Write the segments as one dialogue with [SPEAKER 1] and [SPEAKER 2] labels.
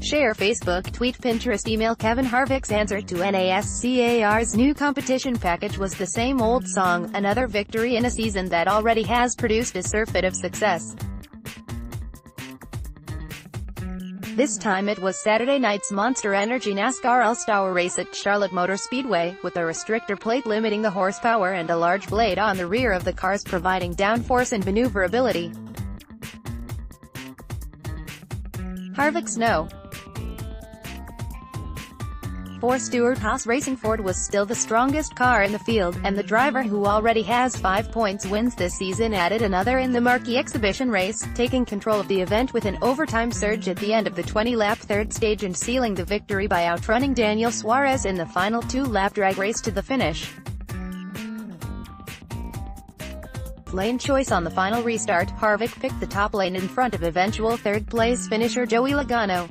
[SPEAKER 1] Share Facebook, tweet, Pinterest, email. Kevin Harvick's answer to NASCAR's new competition package was the same old song, another victory in a season that already has produced a surfeit of success. This time it was Saturday night's Monster Energy NASCAR All Star Race at Charlotte Motor Speedway, with a restrictor plate limiting the horsepower and a large blade on the rear of the cars providing downforce and maneuverability. Harvick's no. For Stewart-Haas Racing, Ford was still the strongest car in the field, and the driver who already has 5 points wins this season added another in the marquee exhibition race, taking control of the event with an overtime surge at the end of the 20-lap third stage and sealing the victory by outrunning Daniel Suarez in the final 2-lap drag race to the finish. Lane choice on the final restart, Harvick picked the top lane in front of eventual third-place finisher Joey Logano.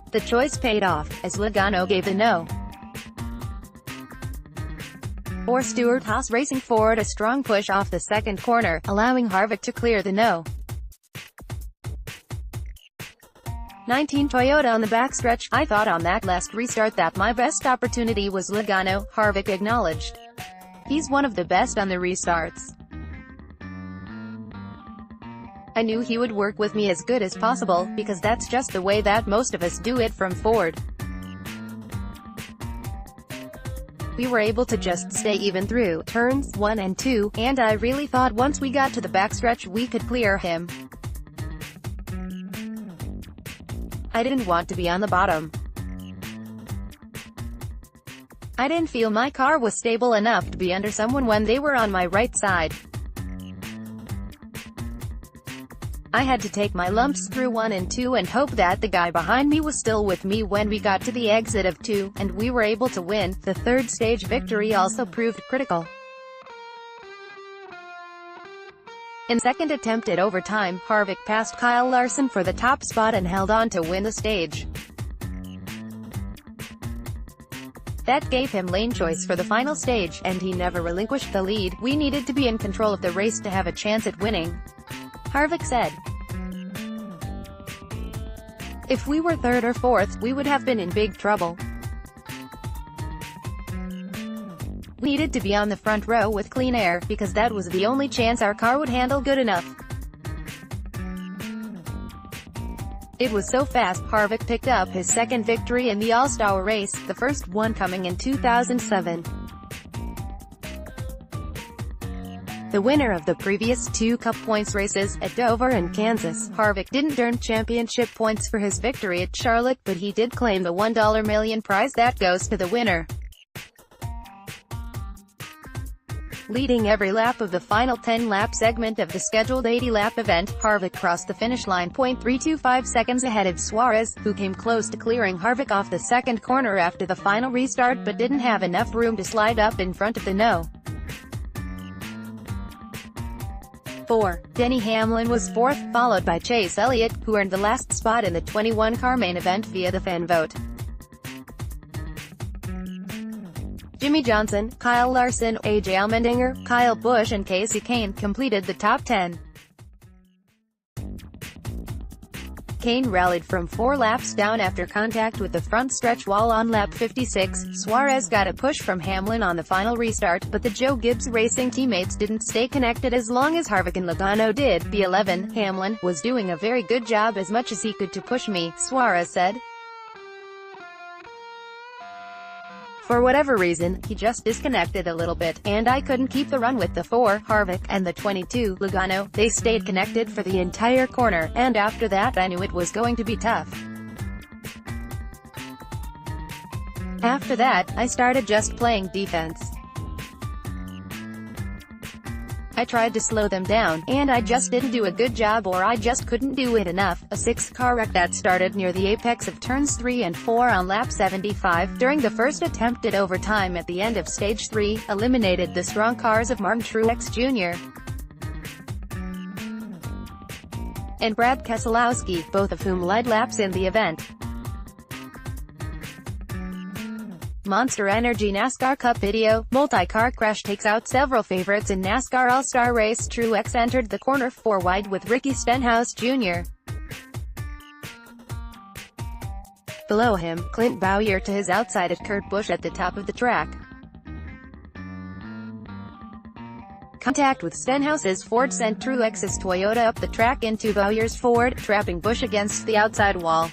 [SPEAKER 1] The choice paid off, as Logano gave the no. For Stewart-Haas Racing, Ford a strong push off the second corner, allowing Harvick to clear the no. 19 Toyota on the backstretch. I thought on that last restart that my best opportunity was Logano, Harvick acknowledged. He's one of the best on the restarts. I knew he would work with me as good as possible, because that's just the way that most of us do it from Ford. We were able to just stay even through turns 1 and 2, and I really thought once we got to the backstretch we could clear him. I didn't want to be on the bottom. I didn't feel my car was stable enough to be under someone when they were on my right side. I had to take my lumps through 1 and 2 and hope that the guy behind me was still with me when we got to the exit of 2, and we were able to win. The third stage victory also proved critical. In second attempt at overtime, Harvick passed Kyle Larson for the top spot and held on to win the stage. That gave him lane choice for the final stage, and he never relinquished the lead. We needed to be in control of the race to have a chance at winning, Harvick said. If we were third or fourth, we would have been in big trouble. We needed to be on the front row with clean air, because that was the only chance our car would handle good enough. It was so fast. Harvick picked up his second victory in the All-Star race, the first one coming in 2007. The winner of the previous 2 Cup Points races, at Dover and Kansas, Harvick didn't earn championship points for his victory at Charlotte, but he did claim the $1 million prize that goes to the winner. Leading every lap of the final 10-lap segment of the scheduled 80-lap event, Harvick crossed the finish line 0.325 seconds ahead of Suarez, who came close to clearing Harvick off the second corner after the final restart but didn't have enough room to slide up in front of the no. 4. Denny Hamlin was fourth, followed by Chase Elliott, who earned the last spot in the 21-car main event via the fan vote. Jimmy Johnson, Kyle Larson, A.J. Allmendinger, Kyle Busch and Kasey Kahne completed the top 10. Kahne rallied from 4 laps down after contact with the front stretch wall on lap 56. Suarez got a push from Hamlin on the final restart, but the Joe Gibbs Racing teammates didn't stay connected as long as Harvick and Logano did. The 11, Hamlin, was doing a very good job as much as he could to push me, Suarez said. For whatever reason, he just disconnected a little bit, and I couldn't keep the run with the 4, Harvick, and the 22, Logano. They stayed connected for the entire corner, and after that I knew it was going to be tough. After that, I started just playing defense. I tried to slow them down, and I just didn't do a good job, or I just couldn't do it enough. A 6-car wreck that started near the apex of turns 3 and 4 on lap 75 during the first attempt at overtime at the end of stage 3, eliminated the strong cars of Martin Truex Jr. and Brad Keselowski, both of whom led laps in the event. Monster Energy NASCAR Cup video, multi-car crash takes out several favorites in NASCAR All Star Race. Truex entered the corner 4 wide with Ricky Stenhouse Jr. Below him, Clint Bowyer to his outside at Kurt Busch at the top of the track. Contact with Stenhouse's Ford sent Truex's Toyota up the track into Bowyer's Ford, trapping Busch against the outside wall.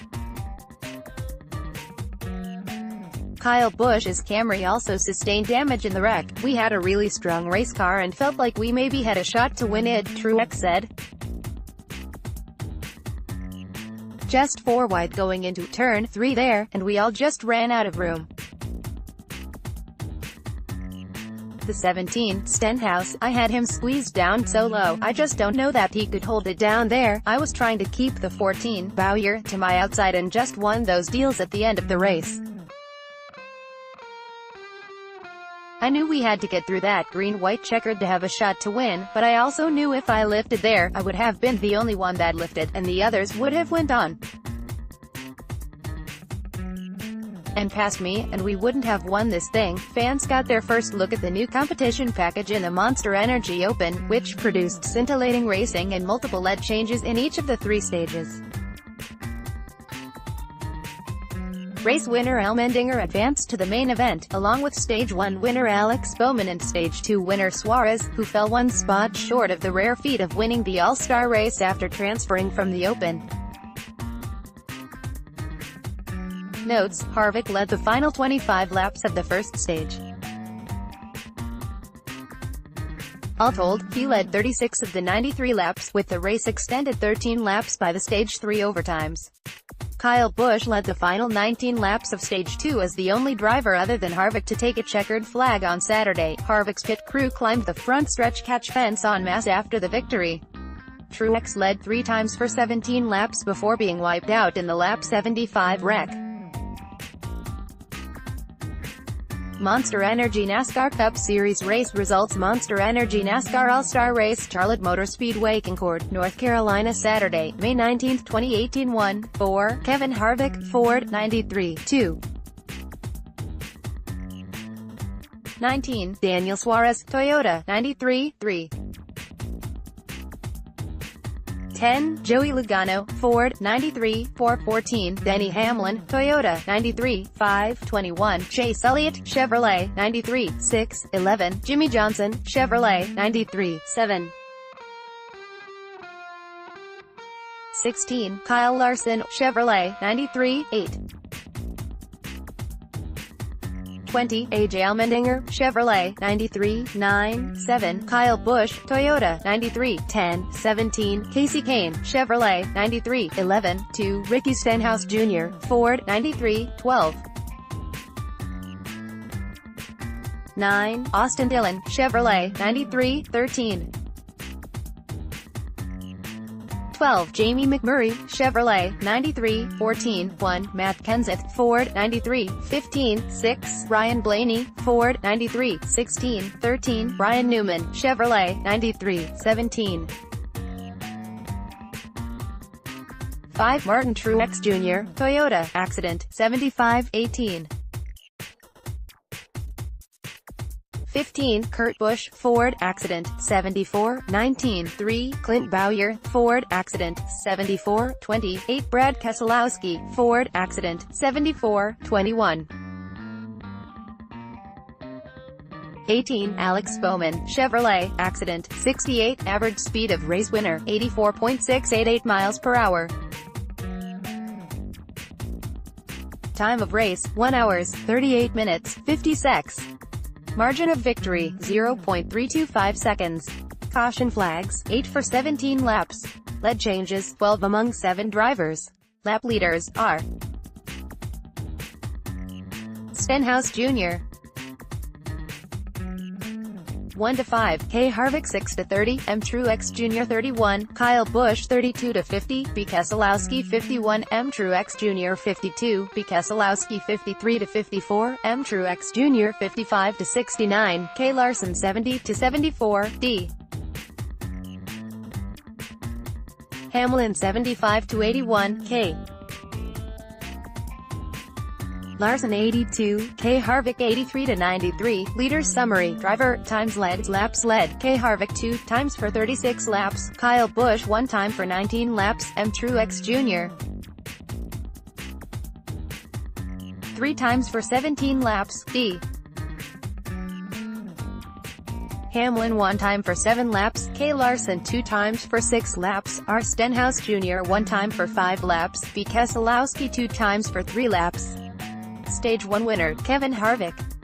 [SPEAKER 1] Kyle Busch's Camry also sustained damage in the wreck. "We had a really strong race car and felt like we maybe had a shot to win it," Truex said. "Just 4 wide going into turn 3 there, and we all just ran out of room." The 17, Stenhouse, "I had him squeezed down so low, I just don't know that he could hold it down there. I was trying to keep the 14, Bowyer, to my outside and just won those deals at the end of the race. I knew we had to get through that green-white checkered to have a shot to win, but I also knew if I lifted there, I would have been the only one that lifted, and the others would have went on and past me, and we wouldn't have won this thing." Fans got their first look at the new competition package in the Monster Energy Open, which produced scintillating racing and multiple LED changes in each of the 3 stages. Race winner Allmendinger advanced to the main event, along with Stage 1 winner Alex Bowman and Stage 2 winner Suarez, who fell 1 spot short of the rare feat of winning the All-Star Race after transferring from the Open. Notes: Harvick led the final 25 laps of the first stage. All told, he led 36 of the 93 laps, with the race extended 13 laps by the Stage 3 overtimes. Kyle Busch led the final 19 laps of Stage 2 as the only driver other than Harvick to take a checkered flag on Saturday. Harvick's pit crew climbed the front stretch catch fence en masse after the victory. Truex led 3 times for 17 laps before being wiped out in the lap 75 wreck. Monster Energy NASCAR Cup Series race results: Monster Energy NASCAR All Star Race, Charlotte Motor Speedway, Concord, North Carolina, Saturday, May 19, 2018. 1-4, Kevin Harvick, Ford, 93-2. 19, Daniel Suarez, Toyota, 93-3. 10, Joey Logano, Ford, 93-4. 14, Denny Hamlin, Toyota, 93-5. 21, Chase Elliott, Chevrolet, 93-6. 11, Jimmy Johnson, Chevrolet, 93-7. 16, Kyle Larson, Chevrolet, 93-8. 20, AJ Allmendinger, Chevrolet, 93-9. 7, Kyle Busch, Toyota, 93-10. 17, Casey Kane, Chevrolet, 93-11. 2, Ricky Stenhouse Jr., Ford, 93-12. 9, Austin Dillon, Chevrolet, 93-13. 12, Jamie McMurray, Chevrolet, 93-14. 1, Matt Kenseth, Ford, 93-15. 6, Ryan Blaney, Ford, 93-16. 13, Brian Newman, Chevrolet, 93-17. 5, Martin Truex Jr., Toyota, accident, 75-18. 15, Kurt Busch, Ford, accident, 74-19. 3, Clint Bowyer, Ford, accident, 74-20. 8, Brad Keselowski, Ford, accident, 74-21. 18, Alex Bowman, Chevrolet, accident, 68. Average speed of race winner, 84.688 miles per hour. Time of race, 1 hours, 38 minutes, 50 seconds. Margin of victory, 0.325 seconds. Caution flags, 8 for 17 laps. LED changes, 12 among 7 drivers. Lap leaders are Stenhouse Jr. 1-5, K. Harvick 6-30, M. Truex Jr. 31, Kyle Busch 32-50, B. Keselowski 51, M. Truex Jr. 52, B. Keselowski 53-54, M. Truex Jr. 55-69, K. Larson 70-74, D. Hamlin 75-81, K. Larson 82, K. Harvick 83-93. Leaders summary: driver, times led, laps led, K. Harvick 2 times for 36 laps, Kyle Busch 1 time for 19 laps, M. Truex Jr. 3 times for 17 laps. D. Hamlin 1 time for 7 laps, K. Larson 2 times for 6 laps, R. Stenhouse Jr. 1 time for 5 laps, B. Keselowski 2 times for 3 laps. Stage 1 winner, Kevin Harvick.